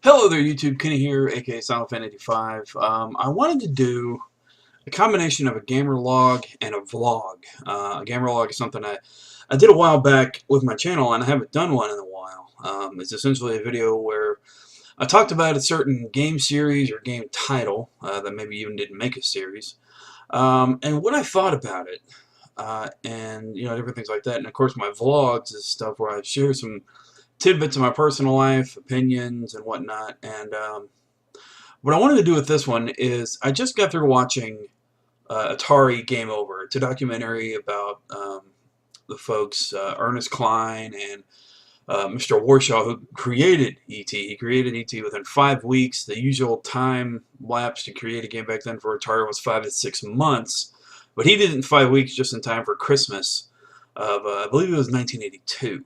Hello there, YouTube. Kenny here, aka SilentFan85. I wanted to do a combination of a gamer log and a vlog. A gamer log is something I did a while back with my channel, and I haven't done one in a while. It's essentially a video where I talked about a certain game series or game title that maybe even didn't make a series, and what I thought about it, and different things like that. And of course, my vlogs is stuff where I share some tidbits of my personal life, opinions, and whatnot. And what I wanted to do with this one is I just got through watching Atari Game Over. It's a documentary about the folks Ernest Cline and Mr. Warshaw, who created E.T. He created E.T. within 5 weeks. The usual time lapse to create a game back then for Atari was 5 to 6 months, but he did it in 5 weeks, just in time for Christmas of I believe it was 1982.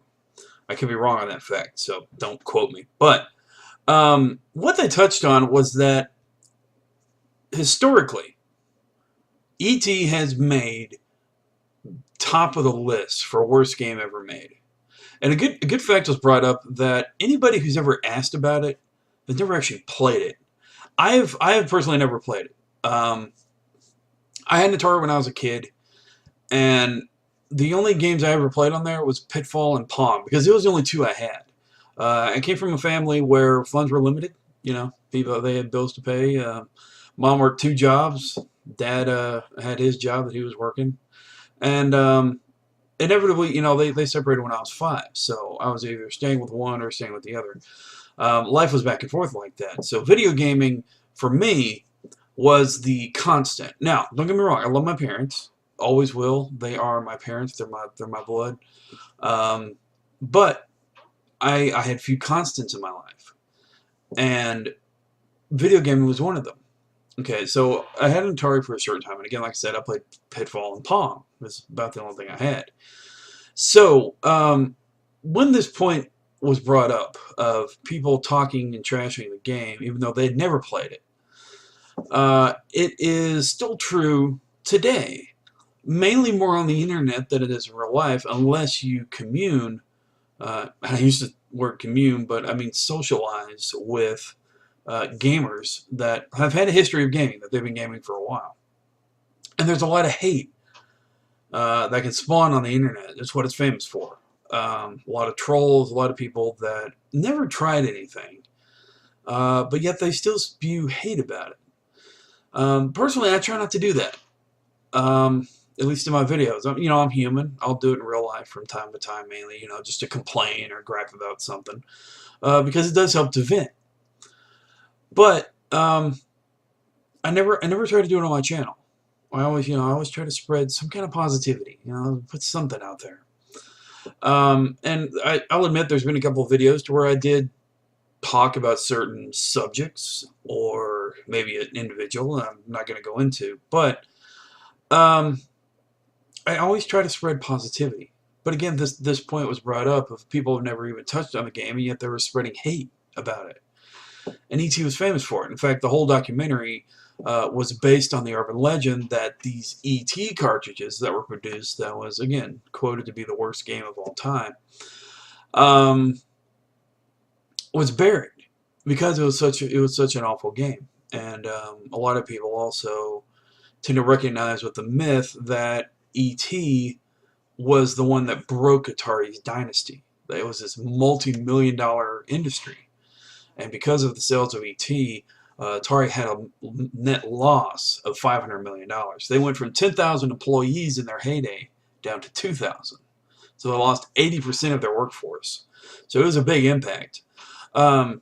I could be wrong on that fact, so don't quote me. But what they touched on was that historically, E.T. has made top of the list for worst game ever made. And a good fact was brought up that anybody who's ever asked about it has never actually played it. I have personally never played it. I had an Atari when I was a kid, and the only games I ever played on there was Pitfall and Pong, because it was the only two I had. I came from a family where funds were limited. People, they had bills to pay. Mom worked 2 jobs. Dad had his job that he was working. And inevitably, they separated when I was 5. So I was either staying with one or staying with the other. Life was back and forth like that. So video gaming, for me, was the constant. Now, don't get me wrong. I love my parents. Always will. They are my parents. They're my blood. But I had few constants in my life, and video gaming was one of them. Okay, so I had an Atari for a certain time, and again, like I said, I played Pitfall and Pong. It was about the only thing I had. So when this point was brought up of people talking and trashing the game, even though they had never played it, it is still true today. Mainly more on the internet than it is in real life, unless you commune. I use the word commune, but I mean socialize with gamers that have had a history of gaming, that they've been gaming for a while. And there's a lot of hate that can spawn on the internet. It's what it's famous for. A lot of trolls, a lot of people that never tried anything, but yet they still spew hate about it. Personally, I try not to do that. At least in my videos. I'm human. I'll do it in real life from time to time, mainly, just to complain or gripe about something, because it does help to vent. But I never try to do it on my channel. I always try to spread some kind of positivity. Put something out there. And I'll admit, there's been a couple of videos to where I did talk about certain subjects, or maybe an individual I'm not going to go into, but I always try to spread positivity. But again, this point was brought up of people who never even touched on the game, and yet they were spreading hate about it. And E.T. was famous for it. In fact, the whole documentary was based on the urban legend that these E.T. cartridges that were produced, that was, again, quoted to be the worst game of all time, was buried because it was such an awful game. And a lot of people also tend to recognize with the myth that E.T. was the one that broke Atari's dynasty. It was this multi-million-dollar industry. And because of the sales of E.T., Atari had a net loss of $500 million. They went from 10,000 employees in their heyday down to 2,000. So they lost 80% of their workforce. So it was a big impact. But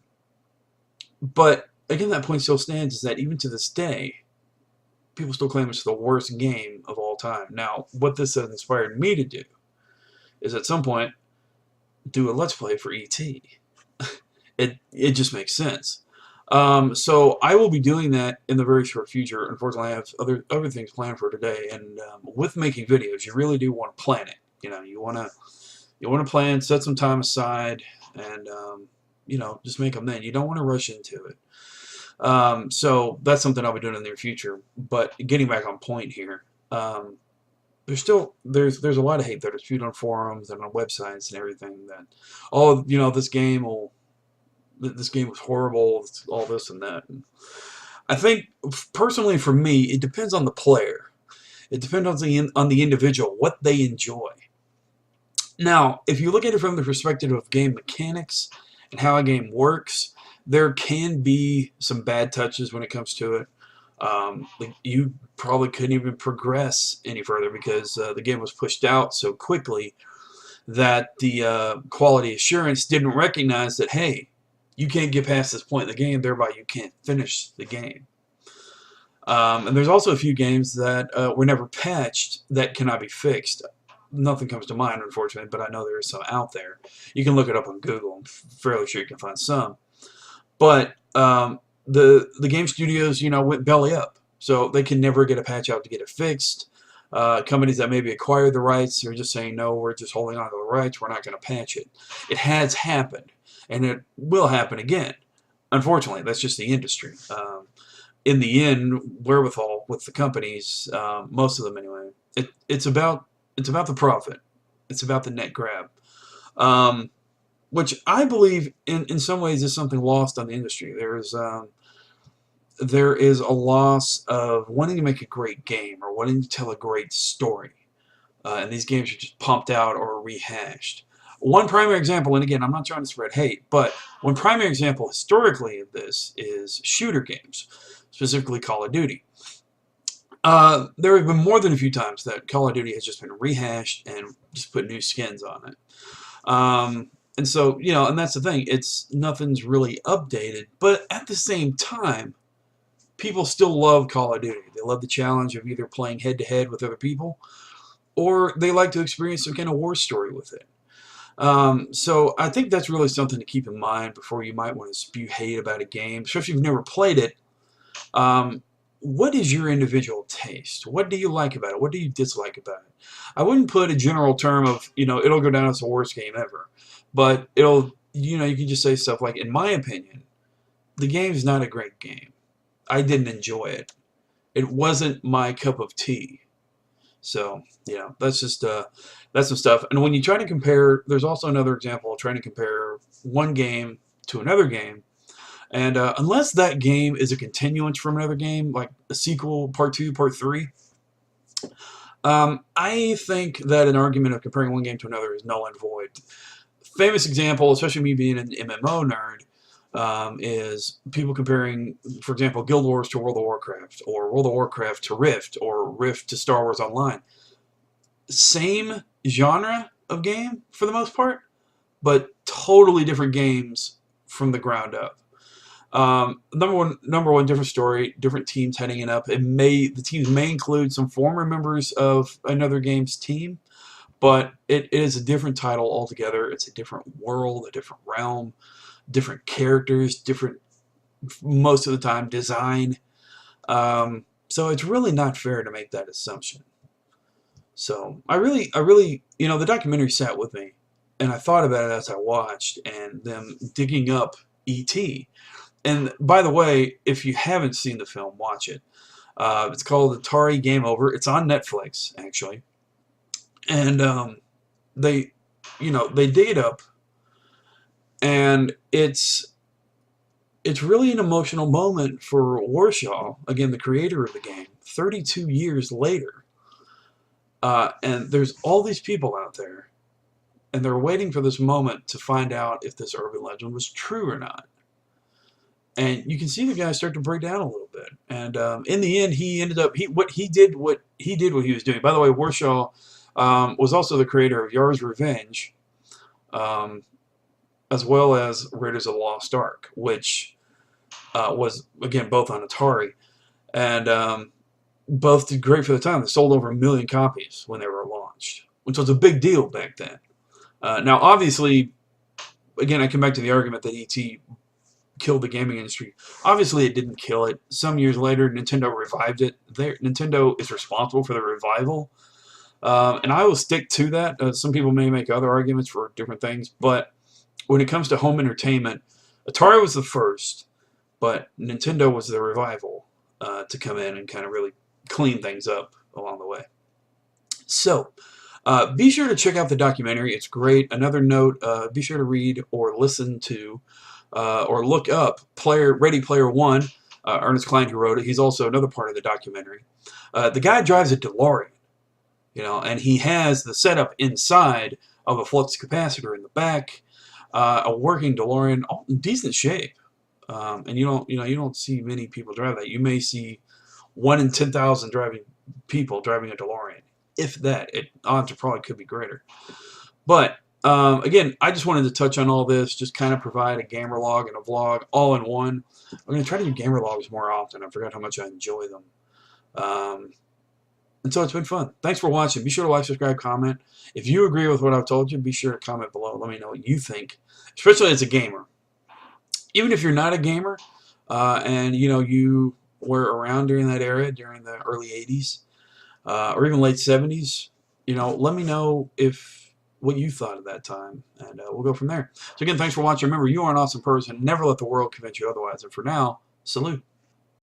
again, that point still stands, is that even to this day, people still claim it's the worst game of all time. Now, what this has inspired me to do is at some point do a Let's Play for E.T. It just makes sense. So I will be doing that in the very short future. Unfortunately, I have other things planned for today. And with making videos, you really do want to plan it. You want to plan, set some time aside, and just make them then. You don't want to rush into it. So that's something I'll be doing in the near future. But getting back on point here, there's a lot of hate that is spewed on forums and on websites and everything that, oh, this game will that this game was horrible, all this and that. And I think, personally for me, it depends on the player. It depends on the individual, what they enjoy. Now, if you look at it from the perspective of game mechanics and how a game works, there can be some bad touches when it comes to it. Like you probably couldn't even progress any further because the game was pushed out so quickly that the quality assurance didn't recognize that, hey, you can't get past this point in the game, thereby you can't finish the game. And there's also a few games that were never patched that cannot be fixed. Nothing comes to mind, unfortunately, but I know there is some out there. You can look it up on Google. I'm fairly sure you can find some. But the game studios, went belly up, so they can never get a patch out to get it fixed. Companies that maybe acquired the rights are just saying, no, we're just holding on to the rights. We're not going to patch it. It has happened, and it will happen again. Unfortunately, that's just the industry. In the end, wherewithal with the companies, most of them anyway, it's about the profit. It's about the net grab, which I believe in some ways is something lost on the industry. There is a loss of wanting to make a great game or wanting to tell a great story, and these games are just pumped out or rehashed. One primary example, and again, I'm not trying to spread hate, but one primary example historically of this is shooter games, specifically Call of Duty. There have been more than a few times that Call of Duty has just been rehashed and just put new skins on it. And so, and that's the thing. Nothing's really updated, but at the same time, people still love Call of Duty. They love the challenge of either playing head-to-head with other people, or they like to experience some kind of war story with it. So I think that's really something to keep in mind before you might want to spew hate about a game, especially if you've never played it. What is your individual taste? What do you like about it? What do you dislike about it? I wouldn't put a general term of, it'll go down as the worst game ever. But you can just say stuff like, in my opinion, the game's not a great game. I didn't enjoy it. It wasn't my cup of tea. So, that's just, that's some stuff. And when you try to compare, there's also another example of trying to compare one game to another game. And unless that game is a continuance from another game, like a sequel, part 2, part 3, I think that an argument of comparing one game to another is null and void. Famous example, especially me being an MMO nerd, is people comparing, for example, Guild Wars to World of Warcraft, or World of Warcraft to Rift, or Rift to Star Wars Online. Same genre of game, for the most part, but totally different games from the ground up. Number one different story, different teams heading it up. The teams may include some former members of another game's team, but it is a different title altogether. It's a different world, a different realm, different characters, different, most of the time, design. So it's really not fair to make that assumption. So I really, the documentary sat with me, and I thought about it as I watched, and them digging up E.T. And by the way, if you haven't seen the film, watch it. It's called Atari Game Over. It's on Netflix, actually. And they dig it up, and it's really an emotional moment for Warshaw, again, the creator of the game, 32 years later. And there's all these people out there, and they're waiting for this moment to find out if this urban legend was true or not. And you can see the guy start to break down a little bit. And in the end, he ended up what he did what he was doing. By the way, Warshaw was also the creator of Yar's Revenge, as well as Raiders of the Lost Ark, which was, again, both on Atari, and both did great for the time. They sold over 1 million copies when they were launched, which was a big deal back then. Now, obviously, again, I come back to the argument that E.T. killed the gaming industry. Obviously, it didn't kill it. Some years later, Nintendo revived it. Nintendo is responsible for the revival, and I will stick to that. Some people may make other arguments for different things, but when it comes to home entertainment, Atari was the first, but Nintendo was the revival to come in and kind of really clean things up along the way. So, be sure to check out the documentary. It's great. Another note, be sure to read or listen to or look up Ready Player One. Ernest Cline, who wrote it, he's also another part of the documentary. The guy drives a DeLorean, and he has the setup inside of a flux capacitor in the back, a working DeLorean, all in decent shape. And you don't see many people drive that. You may see 1 in 10,000 people driving a DeLorean, if that. Odds probably could be greater. But again, I just wanted to touch on all this, just kind of provide a gamer log and a vlog all in one. I'm going to try to do gamer logs more often. I forgot how much I enjoy them. And so it's been fun. Thanks for watching. Be sure to like, subscribe, comment. If you agree with what I've told you, be sure to comment below. Let me know what you think, especially as a gamer. Even if you're not a gamer, and you were around during that era, during the early 80s, or even late 70s, let me know what you thought at that time, and we'll go from there. So again, thanks for watching. Remember, you are an awesome person. Never let the world convince you otherwise. And for now, salute.